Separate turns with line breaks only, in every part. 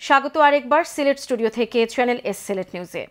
স্বাগত আরেকবার সিলেট স্টুডিও থেকে চ্যানেল এস সিলেট নিউজে।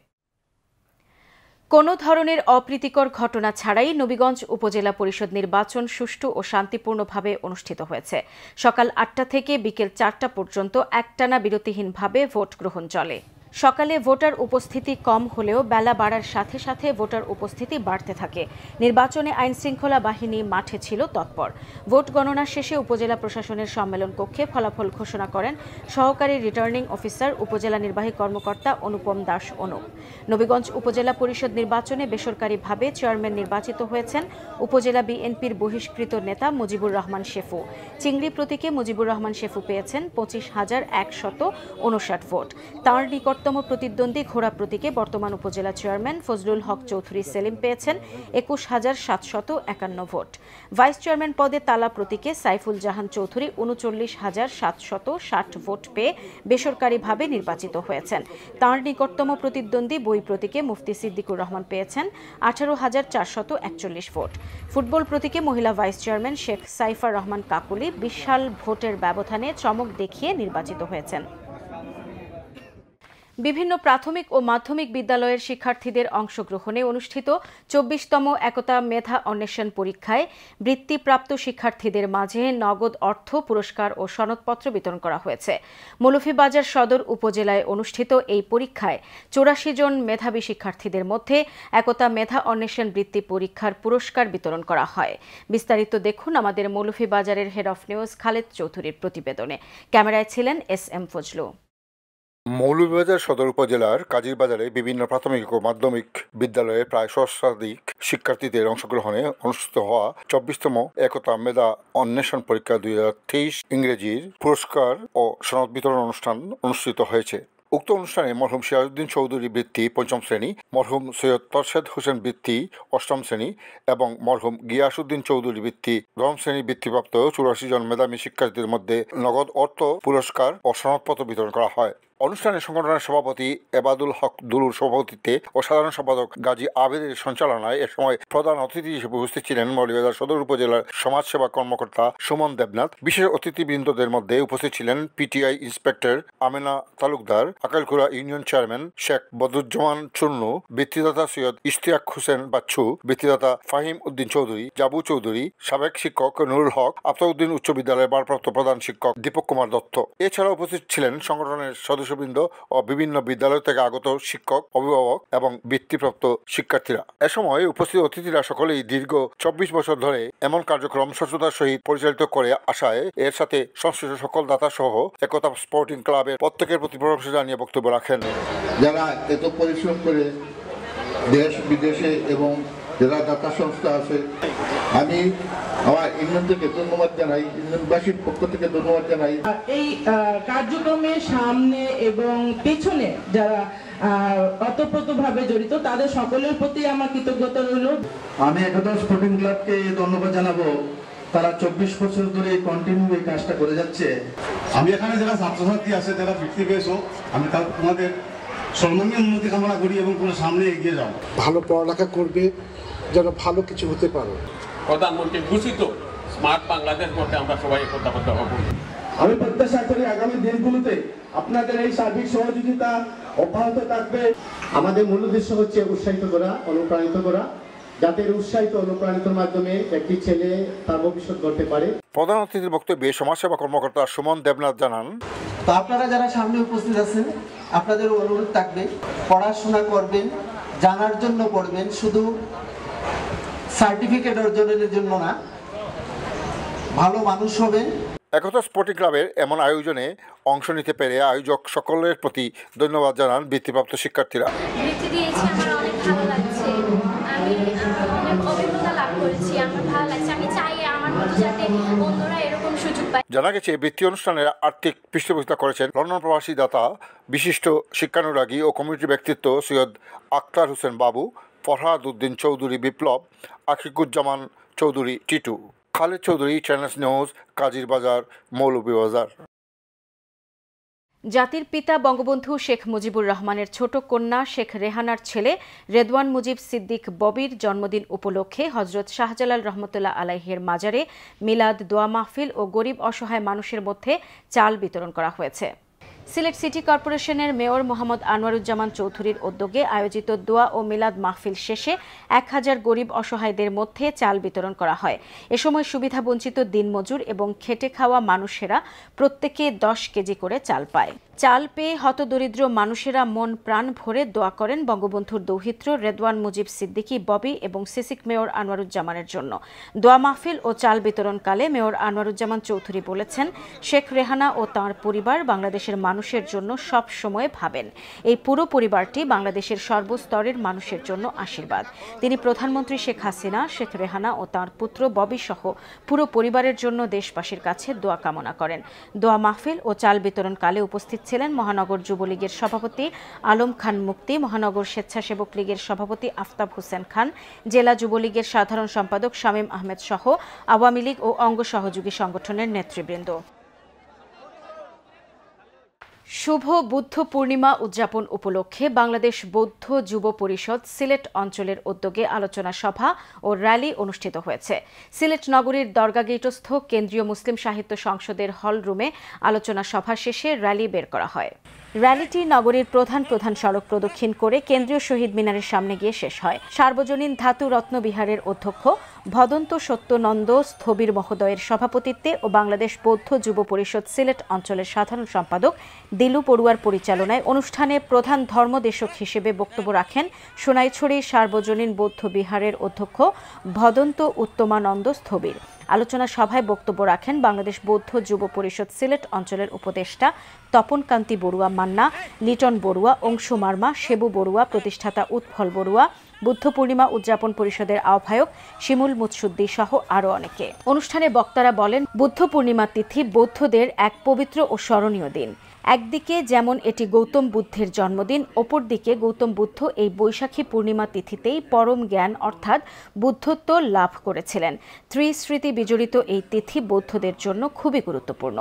কোনো ধরনের অপ্রীতিকর ঘটনা ছাড়াই নবীগঞ্জ উপজেলা পরিষদ নির্বাচন সুষ্ঠু ও শান্তিপূর্ণভাবে অনুষ্ঠিত হয়েছে। সকাল ৮টা থেকে বিকেল ৪টা পর্যন্ত একটানা বিরতিহীনভাবে ভোট গ্রহণ চলে। সকালে ভোটার উপস্থিতি কম হলেও বেলা বাড়ার সাথে সাথে ভোটার উপস্থিতি বাড়তে থাকে। নির্বাচনে আইনশৃঙ্খলা বাহিনী মাঠে ছিল তৎপর। ভোট গণনা শেষে উপজেলা প্রশাসনের সম্মেলন কক্ষে ফলাফল ঘোষণা করেন সহকারী রিটার্নিং অফিসার উপজেলা নির্বাহী কর্মকর্তা অনুপম দাস অনুপ। নবীগঞ্জ উপজেলা পরিষদ নির্বাচনে বেসরকারিভাবে চেয়ারম্যান নির্বাচিত হয়েছেন উপজেলা বিএনপির বহিষ্কৃত নেতা মুজিবুর রহমান শেফু। চিংড়ি প্রতীকে মুজিবুর রহমান শেফু পেয়েছেন ২৫,১৫৯ ভোট। তাঁর নিকট প্রতিদ্বন্দ্বী ঘোড়া প্রতীকে বর্তমান উপজেলা চেয়ারম্যান ফজলুল হক চৌধুরী সেলিম পেয়েছেন ২১,৭৫১ ভোট। ভাইস চেয়ারম্যান পদে তালা প্রতীকে সাইফুল জাহান চৌধুরী ৩৯,৭৬০ ভোট পেয়ে বেসরকারিভাবে নির্বাচিত হয়েছেন। তাঁর নিকটতম প্রতিদ্বন্দ্বী বই প্রতীকে মুফতি সিদ্দিকুর রহমান পেয়েছেন ১৮,৪৪১ ভোট। ফুটবল প্রতীকে মহিলা ভাইস চেয়ারম্যান শেখ সাইফার রহমান কাকুলি বিশাল ভোটের ব্যবধানে চমক দেখিয়ে নির্বাচিত হয়েছেন। বিভিন্ন প্রাথমিক ও মাধ্যমিক বিদ্যালয়ের শিক্ষার্থীদের অংশগ্রহণে অনুষ্ঠিত ২৪তম একতা মেধা অন্বেষণ পরীক্ষায় বৃত্তিপ্রাপ্ত শিক্ষার্থীদের মাঝে নগদ অর্থ পুরস্কার ও সনদপত্র বিতরণ করা হয়েছে। মৌলভীবাজার সদর উপজেলায় অনুষ্ঠিত এই পরীক্ষায় ৮৪ জন মেধাবী শিক্ষার্থীদের মধ্যে একতা মেধা অন্বেষণ বৃত্তি পরীক্ষার পুরস্কার বিতরণ করা হয়। বিস্তারিত দেখুন আমাদের মৌলভীবাজারের হেড অফ নিউজ খালেদ চৌধুরীর প্রতিবেদনে। ক্যামেরায় ছিলেন SM ফজলু।
মৌলভীবাজার সদর উপজেলার কাজীরবাজারে বিভিন্ন প্রাথমিক ও মাধ্যমিক বিদ্যালয়ে প্রায় সহস্রাধিক শিক্ষার্থীদের অংশগ্রহণে অনুষ্ঠিত হওয়া ২৪তম একতা মেধা অন্বেষণ পরীক্ষা ২০২৩ ইংরেজির পুরস্কার ও সনদ বিতরণ অনুষ্ঠান অনুষ্ঠিত হয়েছে। উক্ত অনুষ্ঠানে মরহুম সিরাজউদ্দিন চৌধুরী বৃত্তি ৫ম শ্রেণী, মরহুম সৈয়দ তরশেদ হোসেন বৃত্তি ৮ম শ্রেণী এবং মরহুম গিয়াসউদ্দিন চৌধুরী বৃত্তি ১ম শ্রেণী বৃত্তিপ্রাপ্ত ৮৪ জন মেধাবী শিক্ষার্থীদের মধ্যে নগদ অর্থ পুরস্কার ও সনদপত্র বিতরণ করা হয়। অনুষ্ঠানে সংগঠনের সভাপতি এবাদুল হক দুলুর সভাপতিত্বে ও সাধারণ সম্পাদক গাজী আবেদের সঞ্চালনায় এ সময় প্রধান অতিথি হিসেবে উপস্থিত ছিলেন মৌলভীবাজার সদর উপজেলার সমাজসেবা কর্মকর্তা সুমন দেবনাথ। বিশেষ অতিথিবৃন্দদের মধ্যে উপস্থিত ছিলেন PTI inspector Amena Talukdar, Akalkura union chairman Sheikh Badruzzaman Chunnu, বৃত্তিদাতা সৈয়দ ইশতিয়াক হোসেন বাচ্চু, বৃত্তিদাতা ফাহিম উদ্দিন চৌধুরী, জাবু চৌধুরী, সাবেক শিক্ষক নুরুল হক, আফতাউদ্দিন উচ্চ বিদ্যালয়ের ভারপ্রাপ্ত প্রধান শিক্ষক দীপক কুমার দত্ত। এছাড়া উপস্থিত ছিলেন সংগঠনের সদস্যবৃন্দ ও বিভিন্ন বিদ্যালয় থেকে আগত শিক্ষক, অভিভাবক এবং বৃত্তিপ্রাপ্ত শিক্ষার্থীরা। এ সময় উপস্থিত অতিথিরা সকলেই দীর্ঘ ২৪ বছর ধরে এমন কার্যক্রম স্বচ্ছতার সহিত পরিচালিত করে আসায় এর সাথে সংশ্লিষ্ট সকল দাতা সহ একতা স্পোর্টিং ক্লাবের প্রত্যেকের প্রতি প্রশংসা জানিয়ে বক্তব্য রাখেন।
যারা এত পরিশ্রম করে দেশ বিদেশে এবং যারা দাতা সংস্থা আছে, আমি আমার ইউনিয়ন থেকে ধন্যবাদ জানাই, ইউনিয়নবাসীর পক্ষ থেকে ধন্যবাদ জানাই।
এই কার্যক্রমের সামনে এবং পেছনে যারা অতপ্রতভাবে জড়িত তাদের সকলের প্রতি আমার কৃতজ্ঞতা রইল।
আমি একতা স্পোর্টিং ক্লাবকে ধন্যবাদ জানাবো, তারা ২৪ বছর ধরে কন্টিনিউ এই কাজটা করে যাচ্ছে।
আমি এখানে যারা ছাত্রছাত্রী আছে যারা বৃত্তি পেয়েছো, আমি তোমাদের সম্মানীয় উন্নতি কামনা করি এবং তোমরা সামনে এগিয়ে যাও,
ভালো পড়ালেখা করবে, যেন ভালো কিছু হতে পারো।
প্রধানমন্ত্রী ঘোষিত স্মার্ট বাংলাদেশ করতে আমরা সবাই একতাবদ্ধ হব।
আমি প্রত্যাশা করি আগামী দিনগুলোতে আপনাদের এই সার্বিক সহযোগিতা অব্যাহত থাকবে।
আমাদের মূল উদ্দেশ্য হচ্ছে উৎসাহিত করা, অনুপ্রাণিত করা, যাতে উৎসাহিত অনুপ্রাণিতর মাধ্যমে একটি ছেলে তার ভবিষ্যৎ গড়তে পারে।
প্রধান অতিথির বক্তব্যে সমাজসেবা কর্মকর্তা সুমন দেবনাথ জানান,
তো আপনারা যারা সামনে উপস্থিত আছেন, আপনাদের অনুরোধ থাকবে পড়াশোনা করবেন, জানার জন্য পড়বেন, শুধু সার্টিফিকেট অর্জনের জন্য না, ভালো মানুষ হবেন।
একতা স্পোর্টিং ক্লাবের এমন আয়োজনে অংশ নিতে পেরে আয়োজক সকলের প্রতি ধন্যবাদ জানান বৃত্তিপ্রাপ্ত শিক্ষার্থীরা।
বৃত্তি দিয়েছি, আমার অনেক ভালো লাগছে, আমি অনেক অভিজ্ঞতা লাভ করেছি, আমার ভালো লাগছে। আমি চাই আমার মতো যাতে অন্যরা এরকম সুযোগ পায়।
জানা গেছে বৃত্তি অনুষ্ঠানের আর্থিক পৃষ্ঠপোষকতা করেছেন লন্ডন প্রবাসী দাতা, বিশিষ্ট শিক্ষানুরাগী ও কমিউনিটি ব্যক্তিত্ব সৈয়দ আক্তার হোসেন বাবু, ফরহাদ উদ্দিন চৌধুরী বিপ্লব, আকিকুজ্জামান চৌধুরী টিটু। Khaled Chowdhury, channel news, Kazirbazar, Moulvibazar.
জাতির পিতা বঙ্গবন্ধু শেখ মুজিবুর রহমানের ছোট কন্যা শেখ রেহানার ছেলে রেদওয়ান মুজিব সিদ্দিক ববির জন্মদিন উপলক্ষে হজরত শাহজালাল রহমতুল্লাহ আলাইহির মাজারে মিলাদ, দোয়া মাহফিল ও গরিব অসহায় মানুষের মধ্যে চাল বিতরণ করা হয়েছে। সিলেট সিটি কর্পোরেশনের মেয়র মোহাম্মদ আনোয়ারুজ্জামান চৌধুরীর উদ্যোগে আয়োজিত দোয়া ও মিলাদ মাহফিল শেষে 1000 গরিব অসহায়দের মধ্যে চাল বিতরণ করা হয়। এ সময় সুবিধাবঞ্চিত দিনমজুর এবং খেটে খাওয়া মানুষেরা প্রত্যেকে 10 কেজি করে চাল পায়। চাল পেয়ে হতদরিদ্র মানুষেরা মন প্রাণ ভরে দোয়া করেন বঙ্গবন্ধুর দৌহিত্র রেদওয়ান মুজিব সিদ্দিকী ববি এবং সিসিক মেয়র আনোয়ারুজ্জামানের জন্য। দোয়া মাহফিল ও চাল বিতরণকালে মেয়র আনোয়ারুজ্জামান চৌধুরী বলেছেন, শেখ রেহানা ও তাঁর পরিবার বাংলাদেশের মানুষের জন্য সব সময় ভাবেন। এই পুরো পরিবারটি বাংলাদেশের সর্বস্তরের মানুষের জন্য আশীর্বাদ। তিনি প্রধানমন্ত্রী শেখ হাসিনা, শেখ রেহানা ও তাঁর পুত্র ববি সহ পুরো পরিবারের জন্য দেশবাসীর কাছে দোয়া কামনা করেন। দোয়া মাহফিল ও চাল বিতরণকালে উপস্থিত ছিলেন মহানগর যুবলীগের সভাপতি আলম খান মুক্তি, মহানগর স্বেচ্ছাসেবক লীগের সভাপতি আফতাব হোসেন খান, জেলা যুবলীগের সাধারণ সম্পাদক শামীম আহমেদ সহ আওয়ামী লীগ ও অঙ্গ সহযোগী সংগঠনের নেতৃবৃন্দ। শুভ বুদ্ধ পূর্ণিমা উদযাপন উপলক্ষে বাংলাদেশ বৌদ্ধ যুব পরিষদ সিলেট অঞ্চলের উদ্যোগে আলোচনা সভা ও র্যালি অনুষ্ঠিত হয়েছে। সিলেট নগরীর দরগা গেটস্থ কেন্দ্রীয় মুসলিম সাহিত্য সংসদের হল রুমে আলোচনা সভা শেষে র্যালি বের করা হয়। র্যালিটি নগরীর প্রধান সড়ক প্রদক্ষিণ করে কেন্দ্রীয় শহীদ মিনারের সামনে গিয়ে শেষ হয়। সার্বজনীন ধাতু রত্ন বিহারের অধ্যক্ষ ভদন্ত সত্যনন্দ স্থবির মহোদয়ের সভাপতিত্বে ও বাংলাদেশ বৌদ্ধ যুব পরিষদ সিলেট অঞ্চলের সাধারণ সম্পাদক দিলু পড়ুয়ার পরিচালনায় অনুষ্ঠানে প্রধান ধর্মদেশক হিসেবে বক্তব্য রাখেন সোনাইছড়ি সার্বজনীন বৌদ্ধ বিহারের অধ্যক্ষ ভদন্ত উত্তমানন্দ স্থবির। আলোচনা সভায় বক্তব্য রাখেন বাংলাদেশ বৌদ্ধ যুব পরিষদ সিলেট অঞ্চলের উপদেষ্টা তপন কান্তি বড়ুয়া মান্না, লিটন বড়ুয়া, অংশু মার্মা, সেবু বড়ুয়া, প্রতিষ্ঠাতা উৎফল বড়ুয়া, বুদ্ধ পূর্ণিমা উদযাপন পরিষদের আহ্বায়ক শিমুল মুৎসুদ্দি সহ আরও অনেকে। অনুষ্ঠানে বক্তারা বলেন, বুদ্ধ পূর্ণিমা তিথি বৌদ্ধদের এক পবিত্র ও স্মরণীয় দিন। একদিকে যেমন এটি গৌতম বুদ্ধের জন্মদিন, অপরদিকে গৌতম বুদ্ধ এই বৈশাখী পূর্ণিমা তিথিতেই পরম জ্ঞান অর্থাৎ বুদ্ধত্ব লাভ করেছিলেন। ত্রিস্মৃতি বিজড়িত এই তিথি বৌদ্ধদের জন্য খুবই গুরুত্বপূর্ণ।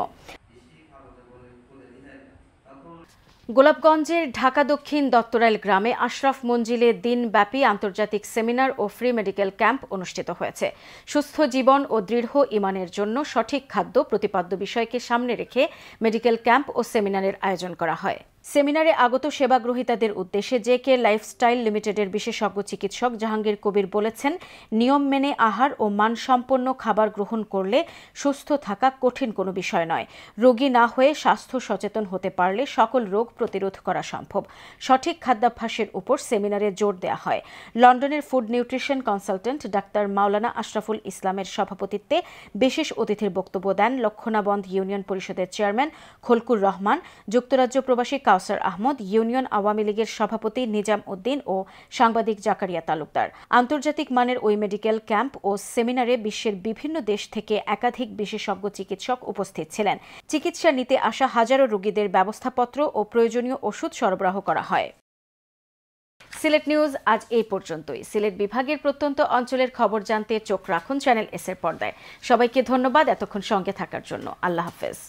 গোলাপগঞ্জের ঢাকা দক্ষিণ দত্তরাইল গ্রামে আশরাফ মঞ্জিলে দিনব্যাপী আন্তর্জাতিক সেমিনার ও ফ্রি মেডিকেল ক্যাম্প অনুষ্ঠিত হয়েছে। সুস্থ জীবন ও দৃঢ় ঈমানের জন্য সঠিক খাদ্য প্রতিপাদ্য বিষয়কে সামনে রেখে মেডিকেল ক্যাম্প ও সেমিনারের আয়োজন করা হয়। সেমিনারে আগত সেবাগ্রহীতাদের উদ্দেশ্যে জেকে লাইফস্টাইল লিমিটেডের বিশেষজ্ঞ চিকিৎসক জাহাঙ্গীর কবির বলেছেন, নিয়ম মেনে আহার ও মানসম্পন্ন খাবার গ্রহণ করলে সুস্থ থাকা কঠিন কোনো বিষয় নয়। রোগী না হয়ে স্বাস্থ্য সচেতন হতে পারলে সকল রোগ প্রতিরোধ করা সম্ভব। সঠিক খাদ্যাভ্যাসের উপর সেমিনারে জোর দেওয়া হয়। লন্ডনের ফুড নিউট্রিশন কনসালটেন্ট ডাক্তার মাওলানা আশরাফুল ইসলামের সভাপতিত্বে বিশেষ অতিথির বক্তব্য দেন লক্ষণাবন্ধ ইউনিয়ন পরিষদের চেয়ারম্যান খোলকুর রহমান, যুক্তরাজ্য প্রবাসী কাউসার আহমদ, ইউনিয়ন আওয়ামী লীগের সভাপতি নিজাম উদ্দিন ও সাংবাদিক জাকারিয়া তালুকদার। আন্তর্জাতিক মানের ওই মেডিকেল ক্যাম্প ও সেমিনারে বিশ্বের বিভিন্ন দেশ থেকে একাধিক বিশেষজ্ঞ চিকিৎসক উপস্থিত ছিলেন। চিকিৎসা নিতে আসা হাজারো রোগীদের ব্যবস্থাপত্র ও প্রয়োজনীয় ওষুধ সরবরাহ করা হয়। সিলেট নিউজ আজ এই পর্যন্তই। সিলেট বিভাগের প্রত্যন্ত অঞ্চলের খবর জানতে চোখ রাখুন চ্যানেল এস এর পর্দায়। সবাইকে ধন্যবাদ এতক্ষণ সঙ্গে থাকার জন্য। আল্লাহ হাফেজ।